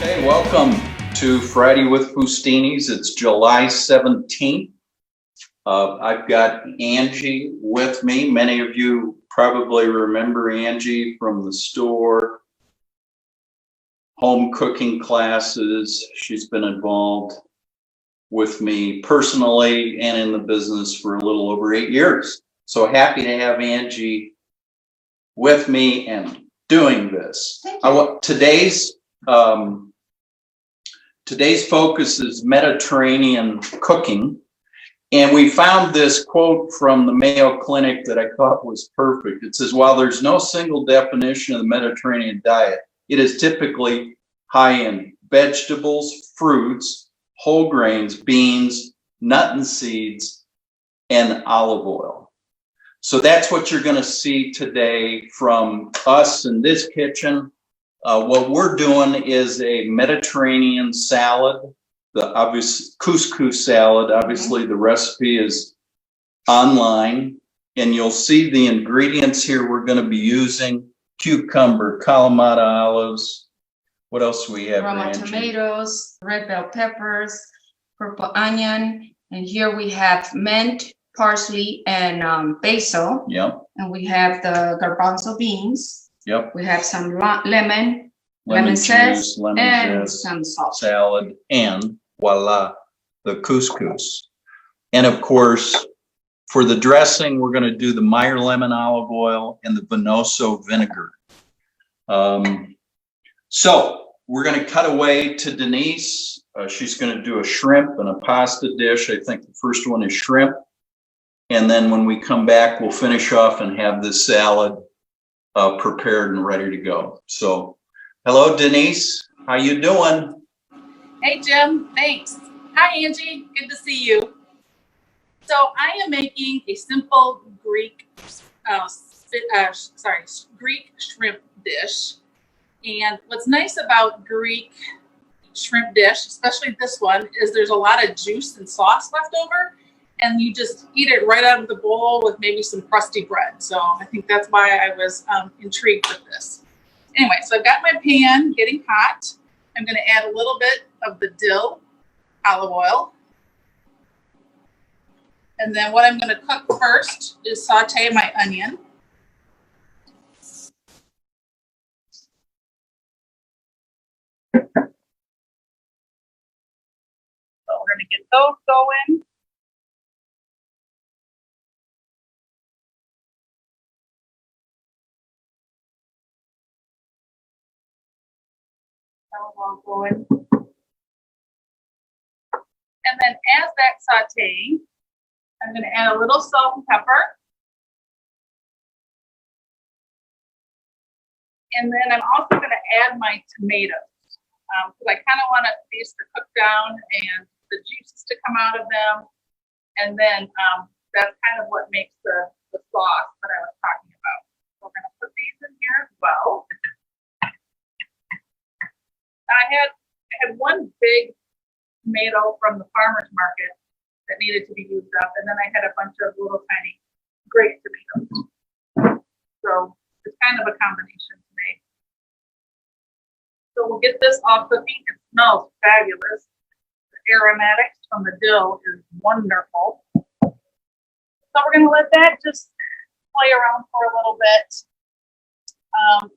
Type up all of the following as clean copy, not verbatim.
Hey, welcome to Friday with Fustinis. It's July 17th. I've got Angie with me. Many of you probably remember Angie from the store, home cooking classes. She's been involved with me personally and in the business for a little over 8 years. So happy to have Angie with me and doing this. Thank you. Today's focus is Mediterranean cooking. And we found this quote from the Mayo Clinic that I thought was perfect. It says, while there's no single definition of the Mediterranean diet, it is typically high in vegetables, fruits, whole grains, beans, nuts and seeds, and olive oil. So that's what you're going to see today from us in this kitchen. What we're doing is a Mediterranean salad, the obvious couscous salad. Obviously, the recipe is online, and you'll see the ingredients here we're going to be using: cucumber, Kalamata olives. What else do we have? Roma tomatoes, red bell peppers, purple onion, and here we have mint, parsley, and basil. Yep. And we have the garbanzo beans. Yep. We have some lemon zest, and some salt. Salad, and voila, the couscous. And of course, for the dressing, we're going to do the Meyer lemon olive oil and the Venoso vinegar. So we're going to cut away to Denise. She's going to do a shrimp and a pasta dish. I think the first one is shrimp. And then when we come back, we'll finish off and have this salad prepared and ready to go. So, hello, Denise. How you doing? Hey, Jim. Thanks. Hi, Angie. Good to see you. So I am making a simple Greek shrimp dish. And what's nice about Greek shrimp dish, especially this one, is there's a lot of juice and sauce left over. And you just eat it right out of the bowl with maybe some crusty bread. So I think that's why I was intrigued with this. Anyway, so I've got my pan getting hot. I'm going to add a little bit of the dill olive oil. And then what I'm going to cook first is saute my onion. So we're going to get those going. Going. And then as that's sauteing, I'm going to add a little salt and pepper. And then I'm also going to add my tomatoes because I kind of want these to cook down and the juices to come out of them. And then that's kind of what makes the sauce that I was talking about. So we're going to put these in here as well. I had one big tomato from the farmer's market that needed to be used up, and then I had a bunch of little tiny grape tomatoes. So it's kind of a combination today. So we'll get this all cooking. It smells fabulous. The aromatics from the dill is wonderful. So we're going to let that just play around for a little bit.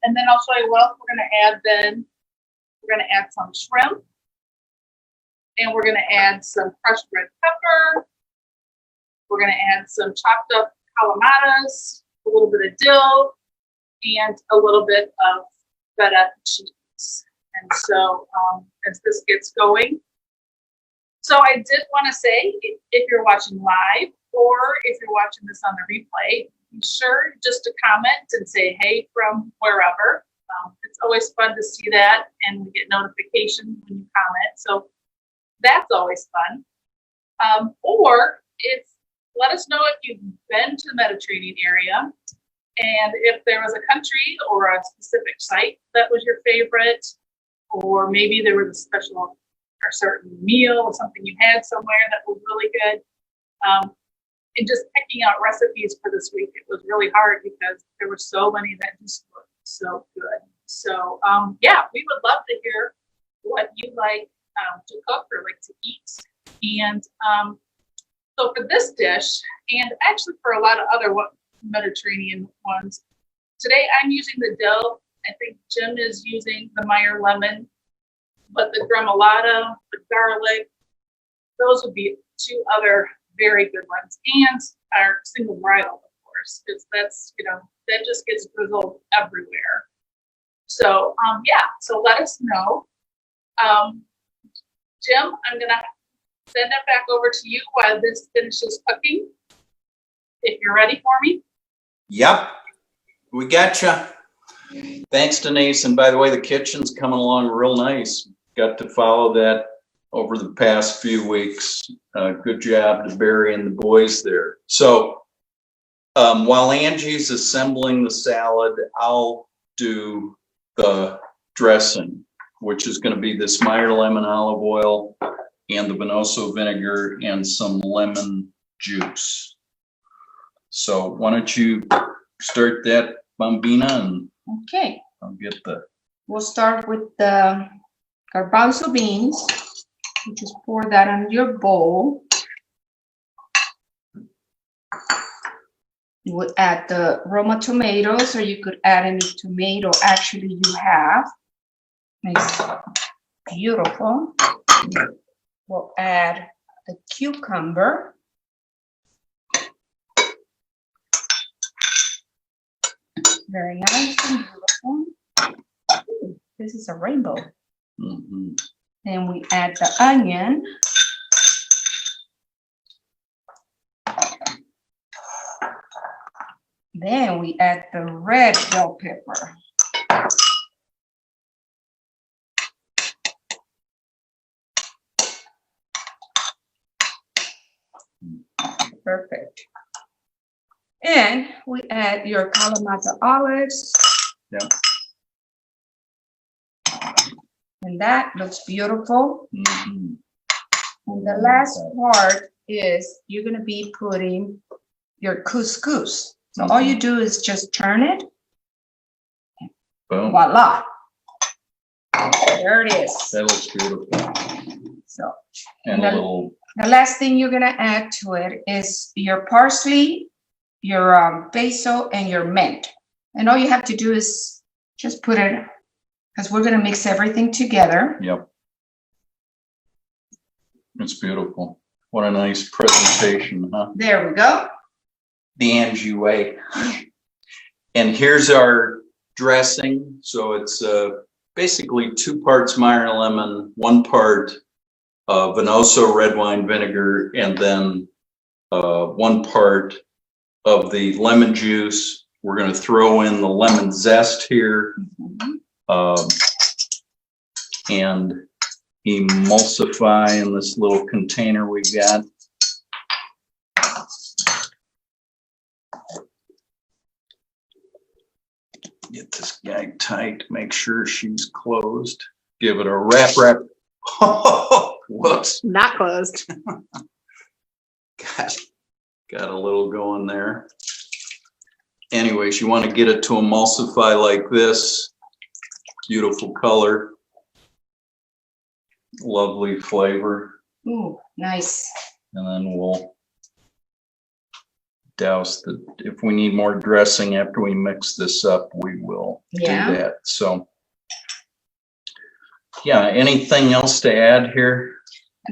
And then I'll show you what else we're going to add then. We're going to add some shrimp, and we're going to add some crushed red pepper. We're going to add some chopped up calamatas, a little bit of dill, and a little bit of feta cheese. And so as this gets going, so I did want to say, if you're watching live or if you're watching this on the replay, be sure just to comment and say, hey, from wherever. It's always fun to see that, and we get notifications when you comment. So that's always fun. Or let us know if you've been to the Mediterranean area, and if there was a country or a specific site that was your favorite, or maybe there was a special or certain meal or something you had somewhere that was really good. And just picking out recipes for this week, it was really hard because there were so many that just looked so good. So yeah, we would love to hear what you like to cook or like to eat. And so for this dish, and actually for a lot of other Mediterranean ones, today I'm using the dill. I think Jim is using the Meyer lemon, but the gremolata, the garlic, those would be two other very good ones. And our single bridal, of course, because that's, that just gets grizzled everywhere. So, yeah, so let us know. Jim, I'm going to send it back over to you while this finishes cooking. If you're ready for me. Yep, we gotcha. Thanks, Denise. And by the way, the kitchen's coming along real nice. Got to follow that over the past few weeks. Good job to Barry and the boys there. So while Angie's assembling the salad, I'll do the dressing, which is going to be this Meyer lemon olive oil and the Venoso vinegar and some lemon juice. So why don't you start that, Bambina, and Okay. I'll get the... We'll start with the garbanzo beans. You just pour that on your bowl. You would add the Roma tomatoes, or you could add any tomato actually you have. Makes it beautiful. We'll add the cucumber. Very nice and beautiful. Ooh, this is a rainbow. Mm-hmm. Then we add the onion. Then we add the red bell pepper. Perfect. And we add your Kalamata olives. Yeah. And that looks beautiful. Mm-hmm. And the last part is you're going to be putting your couscous. So all you do is just turn it. Boom. Voila. There it is. That looks beautiful. So And a little... the last thing you're going to add to it is your parsley, your basil, and your mint. And all you have to do is just put it, because we're going to mix everything together. Yep. It's beautiful. What a nice presentation, huh? There we go. The Angie way. And here's our dressing. So it's basically 2 parts Meyer lemon, 1 part Venoso red wine vinegar, and then 1 part of the lemon juice. We're going to throw in the lemon zest here. And emulsify in this little container we got. Get this guy tight, make sure she's closed. Give it a wrap. Whoops. Not closed. Got a little going there. Anyways, you want to get it to emulsify like this. Beautiful color. Lovely flavor. Ooh, nice. And then we'll douse the, if we need more dressing after we mix this up, we will do that. So yeah, anything else to add here?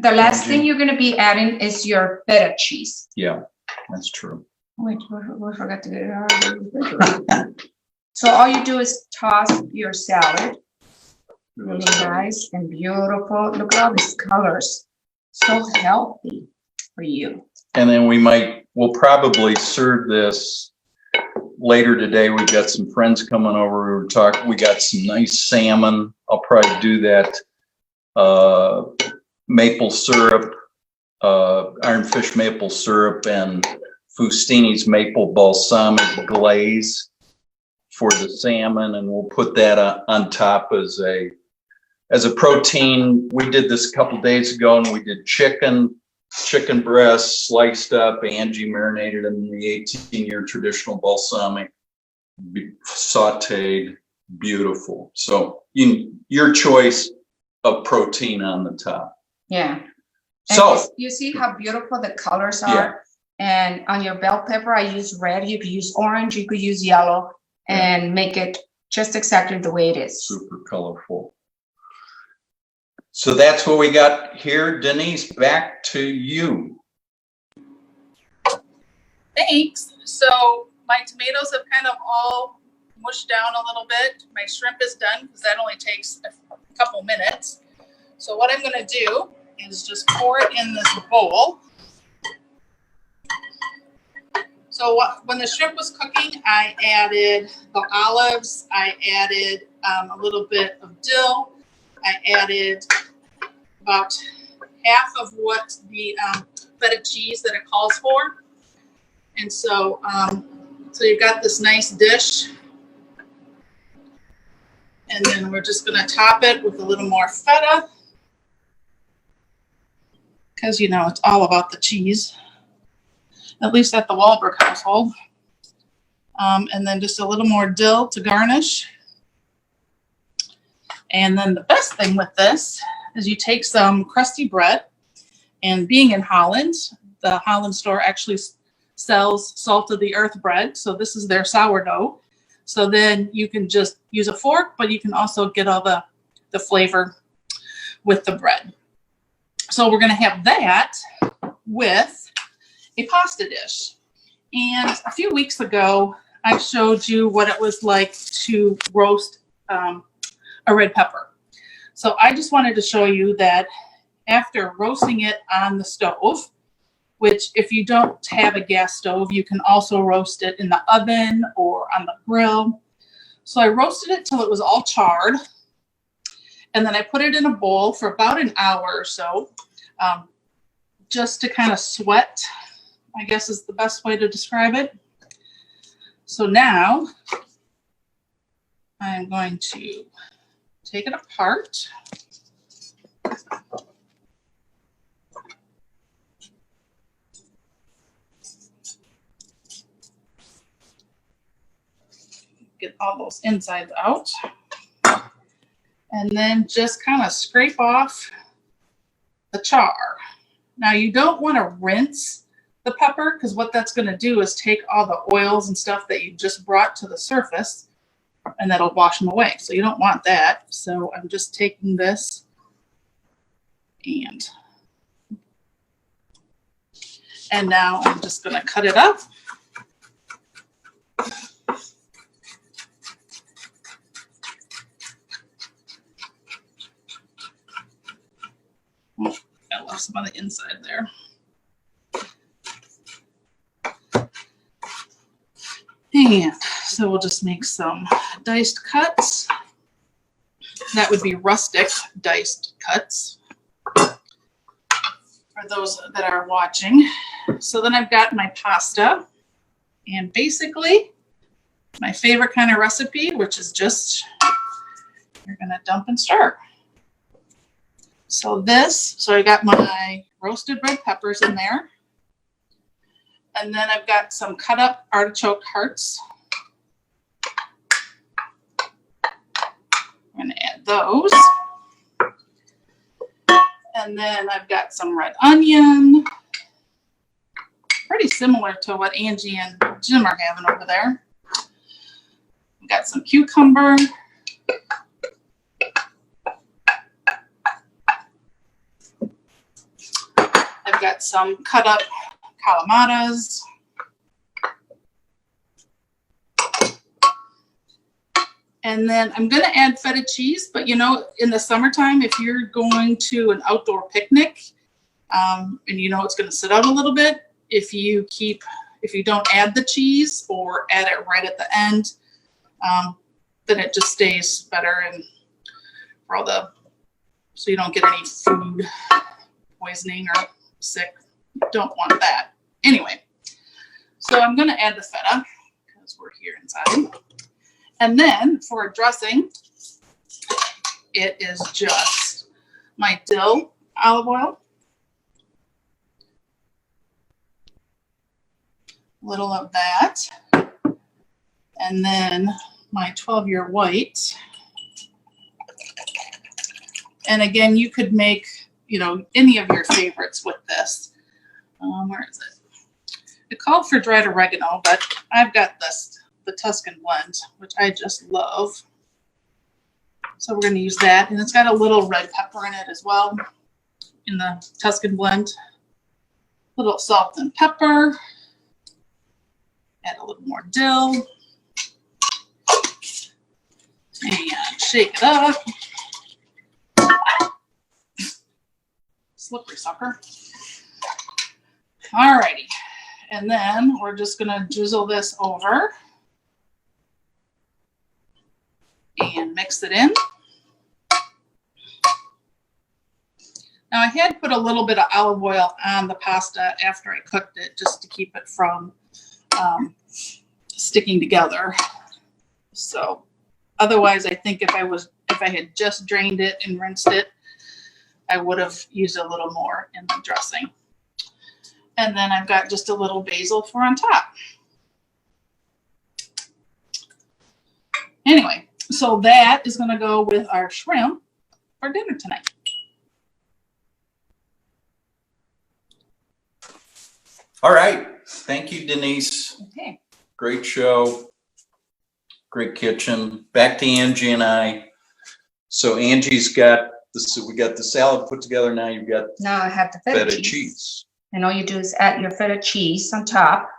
The last thing you're going to be adding is your feta cheese. Yeah, that's true. Wait, we forgot to get it. So all you do is toss your salad. Really nice and beautiful. Look at all these colors. So healthy for you. And then we'll probably serve this later today. We've got some friends coming over. We got some nice salmon. I'll probably do that. Maple syrup, ironfish maple syrup, and Fustini's maple balsamic glaze for the salmon, and we'll put that on top as a protein. We did this a couple days ago, and we did chicken breast sliced up. Angie marinated in the 18-year traditional balsamic, sauteed, beautiful. So your choice. of protein on the top. Yeah. And So, you see how beautiful the colors Yeah. are? And on your bell pepper, I use red. You could use orange. You could use yellow and make it just exactly the way it is. super colorful. So that's what we got here. Denise, back to you. Thanks. So my tomatoes have kind of all mushed down a little bit. My shrimp is done because that only takes a couple minutes. So what I'm going to do is just pour it in this bowl. So when the shrimp was cooking, I added the olives. I added a little bit of dill. I added about half of what the feta cheese that it calls for. And so, so you've got this nice dish. And then we're just going to top it with a little more feta. Because, you know, it's all about the cheese. At least at the Wahlberg household. And then just a little more dill to garnish. And then the best thing with this is you take some crusty bread. And being in Holland, the Holland store actually sells salt of the earth bread. So this is their sourdough. So then you can just use a fork, but you can also get all the flavor with the bread. So we're going to have that with a pasta dish. And a few weeks ago, I showed you what it was like to roast a red pepper. So I just wanted to show you that after roasting it on the stove, which if you don't have a gas stove, you can also roast it in the oven or on the grill. So I roasted it till it was all charred. And then I put it in a bowl for about an hour or so, just to kind of sweat, I guess is the best way to describe it. So now I'm going to take it apart. Get all those insides out. And then just kind of scrape off the char. Now you don't want to rinse the pepper because what that's going to do is take all the oils and stuff that you just brought to the surface and that'll wash them away. So you don't want that. So I'm just taking this and now I'm just going to cut it up. Oh, I left some on the inside there. And so we'll just make some diced cuts. That would be rustic diced cuts for those that are watching. So then I've got my pasta and basically my favorite kind of recipe, which is just, you're gonna dump and stir. So I got my roasted red peppers in there. And then I've got some cut up artichoke hearts. I'm gonna add those. And then I've got some red onion. Pretty similar to what Angie and Jim are having over there. I've got some cucumber. I've got some cut up calamatas. And then I'm going to add feta cheese, but you know, in the summertime, if you're going to an outdoor picnic, and you know it's going to sit out a little bit, if you don't add the cheese or add it right at the end, then it just stays better and for all so you don't get any food poisoning or sick. Don't want that. Anyway, so I'm going to add the feta because we're here inside. And then for a dressing, it is just my dill olive oil, a little of that, and then my 12-year white. And again, you could make, you know, any of your favorites with this. Where is it? It called for dried oregano, but I've got this, the Tuscan blend, which I just love. So we're going to use that. And it's got a little red pepper in it as well, in the Tuscan blend. A little salt and pepper. Add a little more dill. And shake it up. Slippery sucker. Alrighty. And then we're just gonna drizzle this over and mix it in. Now I had put a little bit of olive oil on the pasta after I cooked it just to keep it from sticking together. So otherwise, I think if I had just drained it and rinsed it, I would have used a little more in the dressing. And then I've got just a little basil for on top. Anyway, so that is going to go with our shrimp for dinner tonight. All right. Thank you, Denise. Okay. Great show. Great kitchen. Back to Angie and I. So Angie's got this. We got the salad put together. Now you've got Now I have the feta cheese. And all you do is add your feta cheese on top.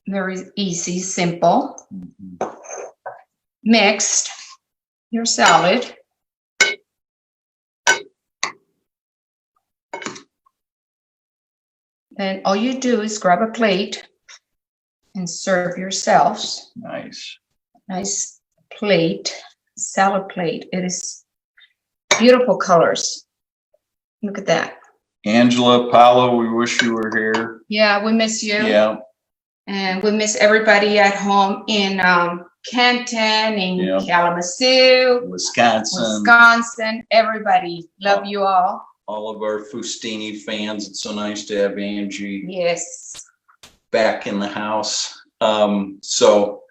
Very easy, simple. Mixed your salad. Then all you do is grab a plate and serve yourselves. Nice. Nice plate, salad plate. It is beautiful colors. Look at that. Angela, Paolo, we wish you were here. Yeah, we miss you. Yeah. And we miss everybody at home in Canton, in Kalamazoo, Wisconsin. Everybody. Love you all. All of our Fustini fans. It's so nice to have Angie back in the house. So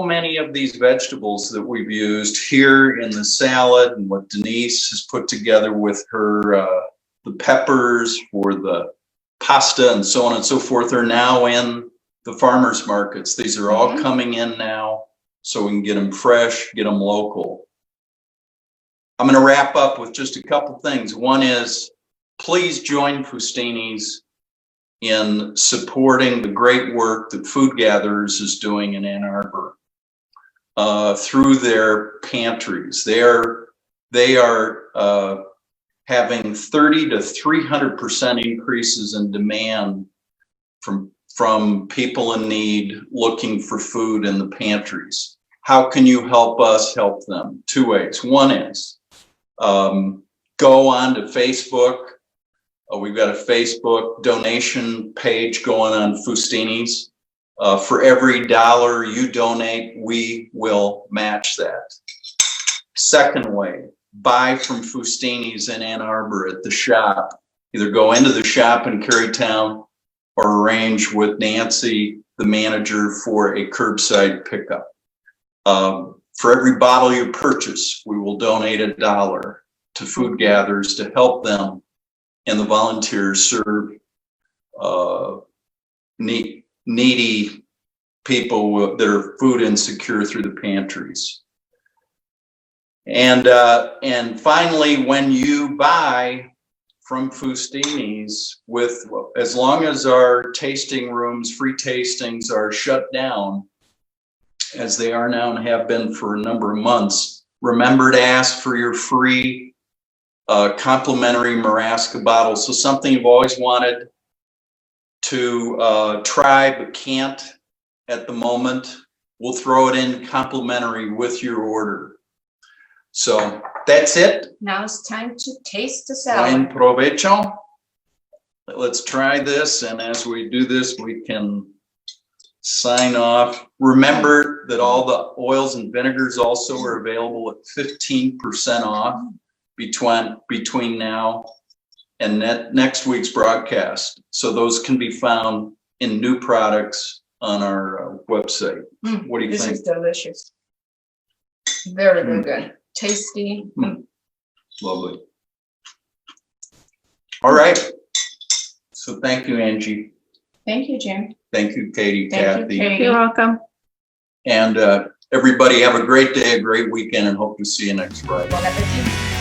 many of these vegetables that we've used here in the salad and what Denise has put together with her, the peppers for the pasta and so on and so forth are now in the farmers markets. These are all coming in now so we can get them fresh, get them local. I'm going to wrap up with just a couple things. One is, please join Fustini's in supporting the great work that Food Gatherers is doing in Ann Arbor through their pantries. They are having 30 to 300% increases in demand from people in need looking for food in the pantries. How can you help us help them? Two ways. One is go on to Facebook. We've got a Facebook donation page going on Fustini's. For every $1 you donate, we will match that. Second way, buy from Fustini's in Ann Arbor at the shop. Either go into the shop in Carytown or arrange with Nancy, the manager, for a curbside pickup. For every bottle you purchase, we will donate $1 to Food Gatherers to help them and the volunteers serve needy people that are food insecure through the pantries. And finally, when you buy from Fustini's, as long as our tasting rooms, free tastings are shut down, as they are now and have been for a number of months, remember to ask for your free complimentary Maraska bottle. So something you've always wanted to try but can't at the moment, we'll throw it in complimentary with your order. So that's it. Now it's time to taste the salad. Buen provecho. Let's try this, and as we do this, we can sign off. Remember that all the oils and vinegars also are available at 15% off between now and next week's broadcast. So those can be found in new products on our website. What do you think? This is delicious. Very, very good. Tasty. Lovely. All right. So thank you, Angie. Thank you, Jim. Thank you, Katie, Thank you, Kathy. Katie. You're welcome. And everybody have a great day, a great weekend, and hope to see you next Friday. Bon appetit.